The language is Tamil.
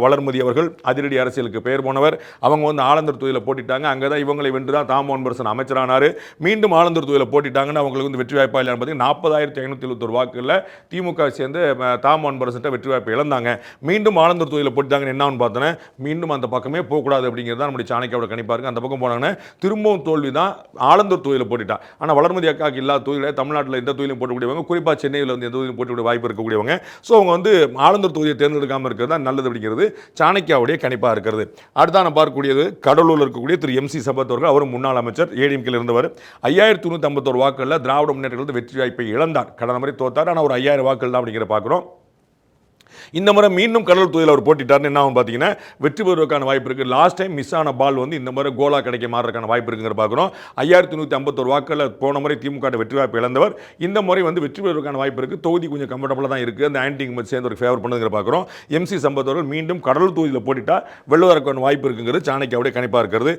வளர்மதி அவர்கள் அதிரடி அரசியலுக்கு பெயர் போனவர். அவங்க வந்து ஆலந்தூர் தொகுதியில் போட்டிட்டாங்க. அங்கே தான் இவங்களை வென்று தான் தாமோன்பரசன் அமைச்சரானார். மீண்டும் ஆலந்தூர் தொகுதியில் போட்டிட்டாங்கன்னு அவங்களுக்கு வந்து வெற்றி வாய்ப்பா இல்லைன்னு பார்த்தீங்கன்னா 40,571 வாக்குகளில் திமுக சேர்ந்து தாமோன்பரசன் வெற்றி வாய்ப்பை இழந்தாங்க. மீண்டும் ஆலந்தூர் தொகுதியில் போட்டிட்டாங்கன்னு என்னன்னு பார்த்தோன்னா மீண்டும் அந்த பக்கமே போகக்கூடாது அப்படிங்கிறது தான் நம்முடைய சாணக்கியாவோட கணிப்பாக இருக்குது. அந்த பக்கம் போனாங்கன்னா திரும்பவும் தோல்வி தான். ஆலந்தூர் தொகுதியில் போட்டிட்டா. ஆனால் வளர்மதி அக்காவுக்கு இல்லாத தொகுதியில் தமிழ்நாட்டில் எந்த தொகுதியிலும் போட்டக்கூடியவங்க, குறிப்பாக சென்னையில் வந்து எந்த தொகுதியிலும் போட்டக்கூடிய வாய்ப்பு இருக்கக்கூடியவங்க. ஸோ அவங்க வந்து ஆலந்தூர் தொகுதியை தேர்ந்தெடுக்காமல் இருக்கிறது தான் நல்லது அப்படிங்கிறது சாணக்கியாவுடைய கணிப்பாக இருக்கிறது. அடுத்த நான் பார்க்கக்கூடியது கடலூரில் இருக்கக்கூடிய திரு MC சம்பத் அவர்கள். அவரும் முன்னாள் அமைச்சர், ஏடிஎம்கேல இருந்தவர். 5,351 வாக்குகளில் திராவிட முன்னேற்ற வெற்றி வாய்ப்பை இழந்தார். கடந்த முறை தோத்தார். ஆனால் ஒரு 5,000 வாக்குகள் தான் அப்படிங்கிற பார்க்குறோம். இந்த முறை மீண்டும் கடலூர் தொகுதியில் அவர் போட்டிட்டார்னு என்ன ஆகும் பார்த்தீங்கன்னா வெற்றி பெறுவதற்கான வாய்ப்பு இருக்குது. லாஸ்ட் டைம் மிஸ் ஆன பால் வந்து இந்த முறை கோலா கிடைக்க மாறதுக்கான வாய்ப்பு இருக்குங்கிற பார்க்குறோம். 5,151 வாக்குகளில் போன முறை திமுக வெற்றி வாய்ப்பு இழந்தவர். இந்த முறை வந்து வெற்றி பெறுவதற்கான வாய்ப்பு இருக்குது. தொகுதி கொஞ்சம் கம்ஃபர்டபுளாக தான் இருக்குது. அந்த ஆன்டிங் சேர்ந்து ஒரு ஃபேவர் பண்ணுங்கிற பார்க்குறோம். MC சம்பத் அவர்கள் மீண்டும் கடலூர் தொகுதியில் போட்டிட்டா வெல்லுவதற்கான வாய்ப்பு இருக்குங்கிறது சாணக்கியாவுடைய கணிப்பாக இருக்கிறது.